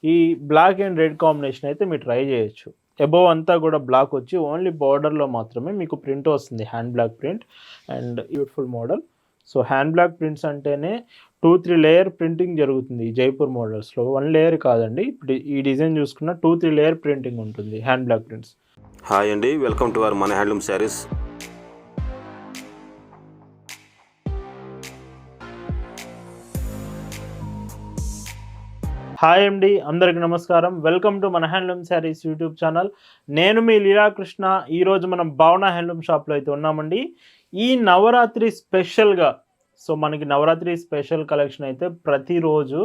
ఈ black and red combination అయితే మీరు ట్రై చేయొచ్చు. అబోవ్ అంతా కూడా బ్లాక్ వచ్చి ఓన్లీ బార్డర్‌లో మాత్రమే మీకు ప్రింట్ వస్తుంది. Hand block print and beautiful model. So, hand block prints అంటేనే 2, 3 లేయర్ ప్రింటింగ్ జరుగుతుంది ఈ జైపూర్ మోడల్స్‌లో. 1 లేయర్ కాదండి. ఇప్పుడు ఈ డిజైన్ చూసుకున్న 2, 3 లేయర్ ప్రింటింగ్ ఉంటుంది హ్యాండ్ బ్లాక్ ప్రింట్స్. హాయ్ అండి, వెల్కమ్ టు అవర్ మన హ్యాండ్లూమ్ శారీస్. హాయ్ అండి, అందరికి నమస్కారం. వెల్కమ్ టు మన హ్యాండ్లూమ్ శారీస్ యూట్యూబ్ ఛానల్. నేను మీ లీలాకృష్ణ. ఈరోజు మనం భావన హ్యాండ్లూమ్ షాప్లో అయితే ఉన్నామండి. ఈ నవరాత్రి స్పెషల్గా మనకి నవరాత్రి స్పెషల్ కలెక్షన్ అయితే ప్రతిరోజు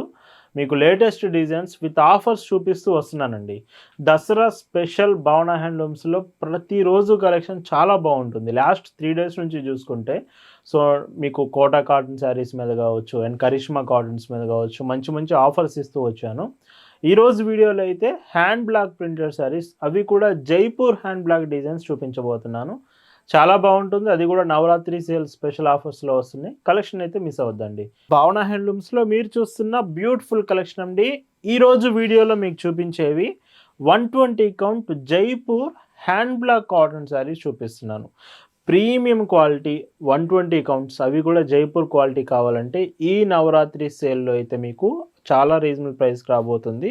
మీకు లేటెస్ట్ డిజైన్స్ విత్ ఆఫర్స్ చూపిస్తూ వస్తున్నానండి. దసరా స్పెషల్ భావన హ్యాండ్లూమ్స్లో ప్రతిరోజు కలెక్షన్ చాలా బాగుంటుంది. లాస్ట్ 3 డేస్ నుంచి చూసుకుంటే మీకు కోటా కాటన్ శారీస్ మీద కావచ్చు అండ్ కరిష్మా కాటన్స్ మీద కావచ్చు మంచి మంచి ఆఫర్స్ ఇస్తూ వచ్చాను. ఈరోజు వీడియోలో అయితే హ్యాండ్ బ్లాక్ ప్రింటెడ్ శారీస్, అవి కూడా జైపూర్ హ్యాండ్ బ్లాక్ డిజైన్స్ చూపించబోతున్నాను. చాలా బాగుంటుంది. అది కూడా నవరాత్రి సేల్ స్పెషల్ ఆఫర్స్లో వస్తున్నాయి. కలెక్షన్ అయితే మిస్ అవద్దండి. భావన హ్యాండ్లూమ్స్లో మీరు చూస్తున్న బ్యూటిఫుల్ కలెక్షన్ అండి. ఈరోజు వీడియోలో మీకు చూపించేవి 120 count Jaipur hand block cotton saris చూపిస్తున్నాను. ప్రీమియం క్వాలిటీ 120 కౌంట్స్, అవి కూడా జైపూర్ క్వాలిటీ కావాలంటే ఈ నవరాత్రి సేల్లో అయితే మీకు చాలా రీజనబుల్ ప్రైస్కి రాబోతుంది.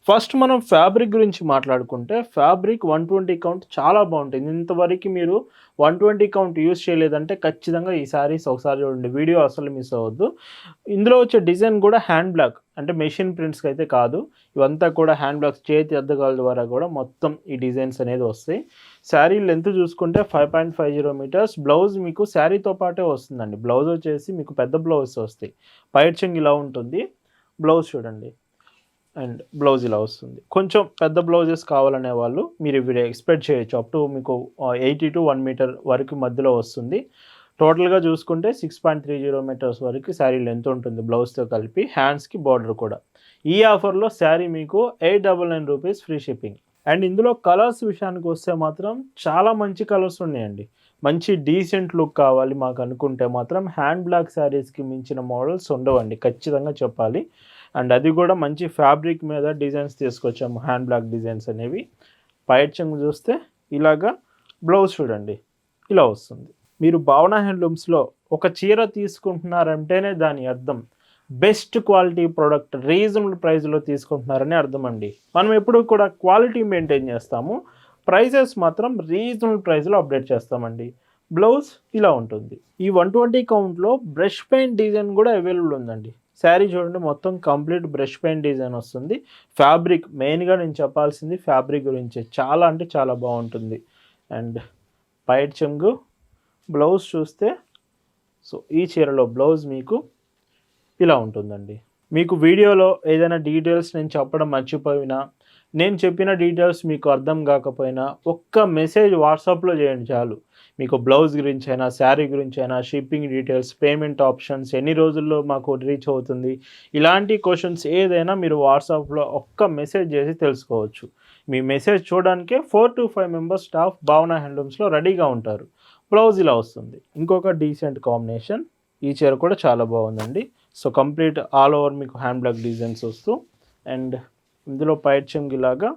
ఫస్ట్ మనం ఫ్యాబ్రిక్ గురించి మాట్లాడుకుంటే ఫ్యాబ్రిక్ 120 కౌంట్ చాలా బాగుంటుంది. ఇంతవరకు మీరు 120 కౌంట్ యూస్ చేయలేదంటే ఖచ్చితంగా ఈ శారీస్ ఒకసారి చూడండి. వీడియో అసలు మిస్ అవ్వద్దు. ఇందులో వచ్చే డిజైన్ కూడా హ్యాండ్ బ్లాక్, అంటే మెషిన్ ప్రింట్స్కి అయితే కాదు. ఇవంతా కూడా హ్యాండ్ బ్లాక్స్, చేతి అద్దగాల ద్వారా కూడా మొత్తం ఈ డిజైన్స్ అనేది వస్తాయి. శారీ లెంత్ చూసుకుంటే 5.50 మీటర్స్. బ్లౌజ్ మీకు శారీతో పాటే వస్తుందండి. బ్లౌజ్ వచ్చేసి మీకు పెద్ద బ్లౌజ్ వస్తాయి. పైట్ చెంగు ఇలా ఉంటుంది. బ్లౌజ్ చూడండి, అండ్ బ్లౌజ్ ఇలా వస్తుంది. కొంచెం పెద్ద బ్లౌజెస్ కావాలనే వాళ్ళు మీరు ఇవి ఎక్స్పెక్ట్ చేయొచ్చు. అప్ టు మీకు 80 to 1 మీటర్ వరకు మధ్యలో వస్తుంది. టోటల్గా చూసుకుంటే 6.30 మీటర్స్ వరకు శారీ లెంత్ ఉంటుంది బ్లౌజ్తో కలిపి. హ్యాండ్స్కి బార్డర్ కూడా. ఈ ఆఫర్లో శారీ మీకు 899 రూపీస్ ఫ్రీ షిప్పింగ్. అండ్ ఇందులో కలర్స్ విషయానికి వస్తే మాత్రం చాలా మంచి కలర్స్ ఉన్నాయండి. మంచి డీసెంట్ లుక్ కావాలి మాకు అనుకుంటే మాత్రం హ్యాండ్ బ్లాక్ శారీస్కి మించిన మోడల్స్ ఉండవండి, ఖచ్చితంగా చెప్పాలి. అండ్ అది కూడా మంచి ఫ్యాబ్రిక్ మీద డిజైన్స్ తీసుకొచ్చాము, హ్యాండ్ బ్లాక్ డిజైన్స్ అనేవి. పైట్ చెంగు చూస్తే ఇలాగా, బ్లౌజ్ చూడండి ఇలా వస్తుంది. మీరు భావన హ్యాండ్లూమ్స్లో ఒక చీర తీసుకుంటున్నారంటేనే దాని అర్థం బెస్ట్ క్వాలిటీ ప్రోడక్ట్ రీజనబుల్ ప్రైస్లో తీసుకుంటున్నారని అర్థం అండి. మనం ఎప్పుడు కూడా క్వాలిటీ మెయింటైన్ చేస్తాము, ప్రైజెస్ మాత్రం రీజనబుల్ ప్రైస్లో అప్డేట్ చేస్తామండి. బ్లౌజ్ ఇలా ఉంటుంది. ఈ 120 కౌంట్లో బ్రష్ పెయింట్ డిజైన్ కూడా అవైలబుల్ ఉందండి. శారీ చూడండి, మొత్తం కంప్లీట్ బ్రష్ పెయింట్ డిజైన్ వస్తుంది. ఫ్యాబ్రిక్ మెయిన్గా నేను చెప్పాల్సింది ఫ్యాబ్రిక్ గురించి, చాలా అంటే చాలా బాగుంటుంది. అండ్ పైట్ చెంగు, బ్లౌజ్ చూస్తే ఈ చీరలో బ్లౌజ్ మీకు ఇలా ఉంటుందండి. మీకు వీడియోలో ఏదైనా డీటెయిల్స్ నేను చెప్పడం మర్చిపోయినా, నేను చెప్పిన డీటెయిల్స్ మీకు అర్థం కాకపోయినా ఒక్క మెసేజ్ వాట్సాప్లో చేయండి చాలు. మీకు బ్లౌజ్ గురించి అయినా, శారీ గురించి అయినా, షిప్పింగ్ డీటెయిల్స్, పేమెంట్ ఆప్షన్స్, ఎన్ని రోజుల్లో మాకు రీచ్ అవుతుంది, ఇలాంటి క్వశ్చన్స్ ఏదైనా మీరు వాట్సాప్లో ఒక్క మెసేజ్ చేసి తెలుసుకోవచ్చు. మీ మెసేజ్ చూడడానికే 4 to 5 మెంబర్స్ స్టాఫ్ భావన హ్యాండ్లూమ్స్లో రెడీగా ఉంటారు. బ్లౌజ్ ఇలా వస్తుంది. ఇంకొక డీసెంట్ కాంబినేషన్. ఈ చీర కూడా చాలా బాగుందండి. కంప్లీట్ ఆల్ ఓవర్ మీకు హ్యాండ్ బ్లాక్ డిజైన్స్ వస్తూ, అండ్ ఇందులో పైట్ చెంగు ఇలాగా,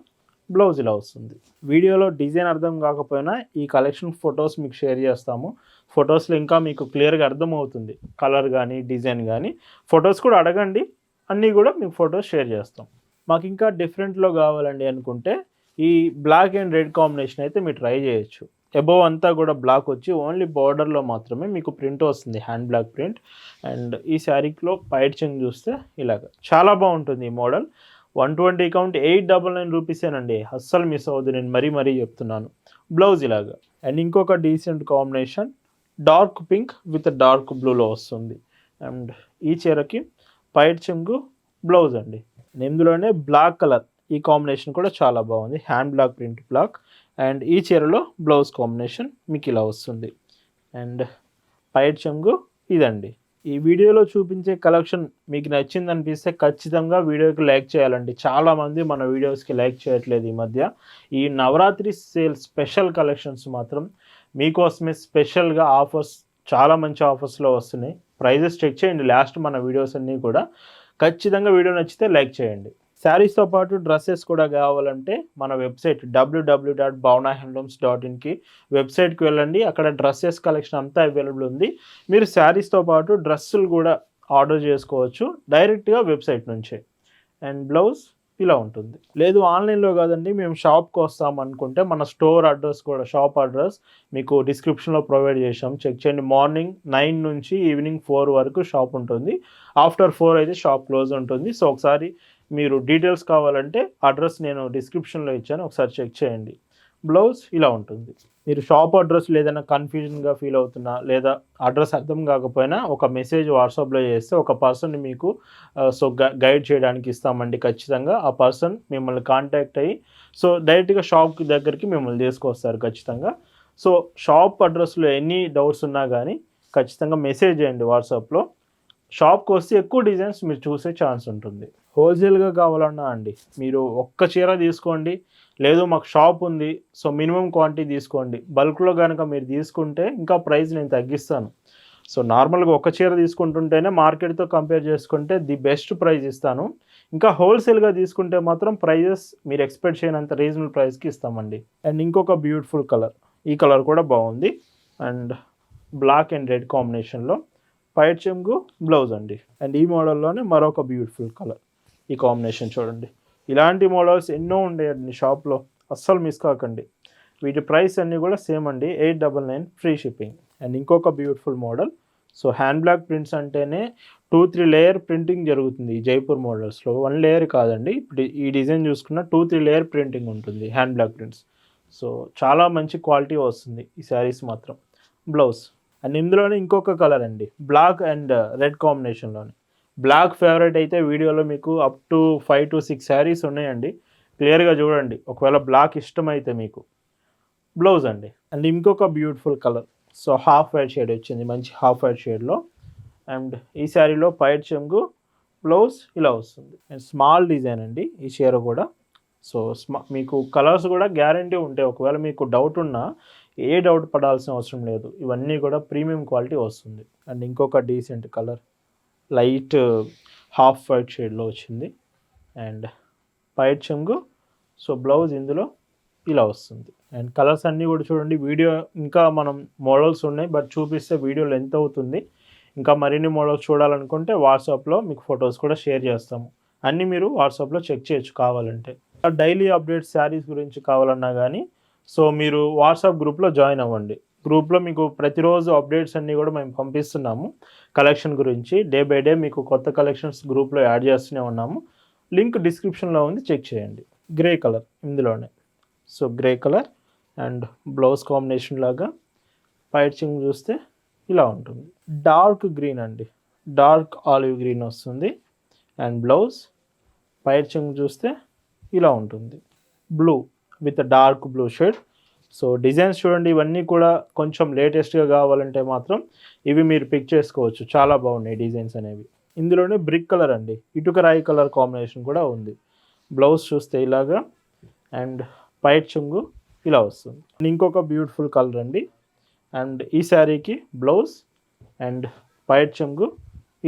బ్లౌజ్ ఇలా వస్తుంది. వీడియోలో డిజైన్ అర్థం కాకపోయినా ఈ కలెక్షన్ ఫొటోస్ మీకు షేర్ చేస్తాము. ఫొటోస్లో ఇంకా మీకు క్లియర్గా అర్థమవుతుంది కలర్ కానీ డిజైన్ కానీ. ఫొటోస్ కూడా అడగండి, అన్నీ కూడా మీకు ఫొటోస్ షేర్ చేస్తాం. మాకు ఇంకా డిఫరెంట్లో కావాలండి అనుకుంటే ఈ బ్లాక్ అండ్ రెడ్ కాంబినేషన్ అయితే మీరు ట్రై చేయొచ్చు. అబోవ్ అంతా కూడా బ్లాక్ వచ్చి ఓన్లీ బార్డర్లో మాత్రమే మీకు ప్రింట్ వస్తుంది, హ్యాండ్ బ్లాక్ ప్రింట్. అండ్ ఈ శారీలో పైట్ చెంగు చూస్తే ఇలాగ చాలా బాగుంటుంది ఈ మోడల్. 120 కౌంట్ 899 రూపీసేనండి, అస్సలు మిస్ అవ్వద్దు, నేను మరీ చెప్తున్నాను. బ్లౌజ్ ఇలాగా. అండ్ ఇంకొక decent combination dark pink with dark బ్లూలో వస్తుంది. అండ్ ఈ చీరకి పైట్ చెంగు, బ్లౌజ్ అండి. ఇందులోనే బ్లాక్ కలర్, ఈ కాంబినేషన్ కూడా చాలా బాగుంది, hand block print block. And ఈ చీరలో బ్లౌజ్ కాంబినేషన్ మీకు ఇలా వస్తుంది. అండ్ పైట్ చెంగు ఇదండి. ఈ వీడియోలో చూపించే కలెక్షన్ మీకు నచ్చింది అనిపిస్తే ఖచ్చితంగా వీడియోకి లైక్ చేయాలండి. చాలామంది మన వీడియోస్కి లైక్ చేయట్లేదు ఈ మధ్య. ఈ నవరాత్రి సేల్ స్పెషల్ కలెక్షన్స్ మాత్రం మీకోసమే స్పెషల్గా ఆఫర్స్, చాలా మంచి ఆఫర్స్లో వస్తున్నాయి. ప్రైజెస్ చెక్ చేయండి లాస్ట్ మన వీడియోస్ అన్నీ కూడా. ఖచ్చితంగా వీడియో నచ్చితే లైక్ చేయండి. శారీస్తో పాటు డ్రెస్సెస్ కూడా కావాలంటే మన వెబ్సైట్ www.bhavnahandlooms.inకి వెబ్సైట్కి వెళ్ళండి. అక్కడ డ్రెస్సెస్ కలెక్షన్ అంతా అవైలబుల్ ఉంది. మీరు శారీస్తో పాటు డ్రెస్సులు కూడా ఆర్డర్ చేసుకోవచ్చు డైరెక్ట్గా వెబ్సైట్ నుంచే. అండ్ బ్లౌజ్ ఇలా ఉంటుంది. లేదు ఆన్లైన్లో కాదండి మేము షాప్కి వస్తాం అనుకుంటే మన స్టోర్ అడ్రస్ కూడా, షాప్ అడ్రస్ మీకు డిస్క్రిప్షన్లో ప్రొవైడ్ చేసాం. చెక్ చేయండి. మార్నింగ్ 9 నుంచి ఈవినింగ్ 4 వరకు షాప్ ఉంటుంది. ఆఫ్టర్ 4 అయితే షాప్ క్లోజ్ ఉంటుంది. సో ఒకసారి మీరు డీటెయిల్స్ కావాలంటే అడ్రస్ నేను డిస్క్రిప్షన్లో ఇచ్చాను, ఒకసారి చెక్ చేయండి. బ్లౌజ్ ఇలా ఉంటుంది. మీరు షాప్ అడ్రస్ ఏదైనా కన్ఫ్యూజన్గా ఫీల్ అవుతున్నా లేదా అడ్రస్ అర్థం కాకపోయినా ఒక మెసేజ్ వాట్సాప్లో చేస్తే ఒక పర్సన్ మీకు గైడ్ చేయడానికి ఇస్తామండి ఖచ్చితంగా. ఆ పర్సన్ మిమ్మల్ని కాంటాక్ట్ అయ్యి డైరెక్ట్గా షాప్ దగ్గరికి మిమ్మల్ని తీసుకొస్తారు ఖచ్చితంగా. షాప్ అడ్రస్లో ఎన్ని డౌట్స్ ఉన్నా కానీ ఖచ్చితంగా మెసేజ్ చేయండి వాట్సాప్లో. షాప్కి వస్తే ఎక్కువ డిజైన్స్ మీరు చూసే ఛాన్స్ ఉంటుంది. హోల్సేల్గా కావాలన్నా అండి మీరు ఒక్క చీర తీసుకోండి, లేదు మాకు షాప్ ఉంది మినిమం క్వాంటిటీ తీసుకోండి. బల్క్లో కనుక మీరు తీసుకుంటే ఇంకా ప్రైస్ నేను తగ్గిస్తాను. నార్మల్గా ఒక చీర తీసుకుంటుంటేనే మార్కెట్తో కంపేర్ చేసుకుంటే ది బెస్ట్ ప్రైస్ ఇస్తాను. ఇంకా హోల్సేల్గా తీసుకుంటే మాత్రం ప్రైజెస్ మీరు ఎక్స్పెక్ట్ చేయనంత రీజనబుల్ ప్రైస్కి ఇస్తామండి. అండ్ ఇంకొక బ్యూటిఫుల్ కలర్, ఈ కలర్ కూడా బాగుంది. అండ్ బ్లాక్ అండ్ రెడ్ కాంబినేషన్లో పైట్ చెంగు బ్లౌజ్ అండి. అండ్ ఈ మోడల్లోనే మరొక బ్యూటిఫుల్ కలర్, ఈ కాంబినేషన్ చూడండి. ఇలాంటి మోడల్స్ ఎన్నో ఉండేయండి షాప్లో, అస్సలు మిస్ కాకండి. వీటి ప్రైస్ అన్నీ కూడా సేమ్ అండి, 899 ఫ్రీ షిప్పింగ్. అండ్ ఇంకొక beautiful model. Hand block prints అంటేనే 2-3 లేయర్ ప్రింటింగ్ జరుగుతుంది ఈ జైపూర్ మోడల్స్లో. 1 లేయర్ కాదండి, ఇప్పుడు ఈ డిజైన్ చూసుకున్న 2-3 లేయర్ ప్రింటింగ్ ఉంటుంది హ్యాండ్ బ్లాక్ ప్రింట్స్. చాలా మంచి క్వాలిటీ వస్తుంది ఈ శారీస్ మాత్రం. బ్లౌజ్ అండ్ ఇందులోనే ఇంకొక కలర్ అండి, బ్లాక్ అండ్ రెడ్ కాంబినేషన్లోనే. బ్లాక్ ఫేవరెట్ అయితే వీడియోలో మీకు అప్ టు 5 to 6 శారీస్ ఉన్నాయండి, క్లియర్గా చూడండి ఒకవేళ బ్లాక్ ఇష్టమైతే మీకు. బ్లౌజ్ అండి. అండ్ ఇంకొక beautiful colour, half white shade వచ్చింది, మంచి హాఫ్ వైట్ షేడ్లో. అండ్ ఈ శారీలో పైట్ చెంగు బ్లౌజ్ ఇలా వస్తుంది. అండ్ స్మాల్ డిజైన్ అండి ఈ చీర కూడా. మీకు కలర్స్ కూడా గ్యారంటీ ఉంటాయి. ఒకవేళ మీకు డౌట్ ఉన్నా ఏ డౌట్ పడాల్సిన అవసరం లేదు, ఇవన్నీ కూడా ప్రీమియం క్వాలిటీ వస్తుంది. అండ్ ఇంకొక decent colour, light half white షేడ్లో వచ్చింది. అండ్ పైట్ చెంగు, బ్లౌజ్ ఇందులో ఇలా వస్తుంది. అండ్ కలర్స్ అన్నీ కూడా చూడండి. వీడియో ఇంకా మనం మోడల్స్ ఉన్నాయి, బట్ చూపిస్తే వీడియో లెంత్ అవుతుంది. ఇంకా మరిన్ని మోడల్స్ చూడాలనుకుంటే వాట్సాప్లో మీకు ఫొటోస్ కూడా షేర్ చేస్తాము. అన్నీ మీరు వాట్సాప్లో చెక్ చేయొచ్చు కావాలంటే. డైలీ అప్డేట్స్ శారీస్ గురించి కావాలన్నా కానీ మీరు వాట్సాప్ గ్రూప్లో జాయిన్ అవ్వండి. గ్రూప్లో మీకు ప్రతిరోజు అప్డేట్స్ అన్నీ కూడా మేము పంపిస్తున్నాము. కలెక్షన్ గురించి డే బై డే మీకు కొత్త కలెక్షన్స్ గ్రూప్లో యాడ్ చేస్తూనే ఉన్నాము. లింక్ డిస్క్రిప్షన్లో ఉంది, చెక్ చేయండి. గ్రే కలర్ ఇందులోనే. Grey colour and blouse combination లాగా. పైట్ చెంగు చూస్తే ఇలా ఉంటుంది. డార్క్ గ్రీన్ అండి, డార్క్ ఆలివ్ గ్రీన్ వస్తుంది. అండ్ బ్లౌజ్ పైట్ చెంగు చూస్తే ఇలా ఉంటుంది, blue with dark blue shade. Designs చూడండి, ఇవన్నీ కూడా కొంచెం లేటెస్ట్గా కావాలంటే మాత్రం ఇవి మీరు పిక్ చేసుకోవచ్చు. చాలా బాగున్నాయి డిజైన్స్ అనేవి. ఇందులోనే బ్రిక్ కలర్ అండి, ఇటుక రాయి కలర్ కాంబినేషన్ కూడా ఉంది. బ్లౌజ్ చూస్తే ఇలాగా అండ్ పైట్ చెంగు ఇలా వస్తుంది. ఇంకొక బ్యూటిఫుల్ కలర్ అండి. అండ్ ఈ శారీకి బ్లౌజ్ అండ్ పైట్ చెంగు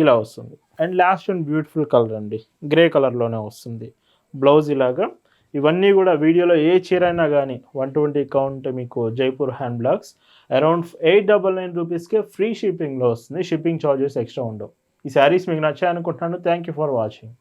ఇలా వస్తుంది. And last and beautiful colour అండి, గ్రే కలర్లోనే వస్తుంది. బ్లౌజ్ ఇలాగా. ఇవన్నీ కూడా వీడియోలో ఏ చీర అయినా కానీ 120 కౌంట్ మీకు జైపూర్ హ్యాండ్ బ్లాక్స్ అరౌండ్ 899 రూపీస్కే ఫ్రీ షిప్పింగ్లో వస్తుంది. షిప్పింగ్ ఛార్జెస్ ఎక్స్ట్రా ఉండవు. ఈ శారీస్ మీకు నచ్చాయనుకుంటున్నాను. Thank you for watching.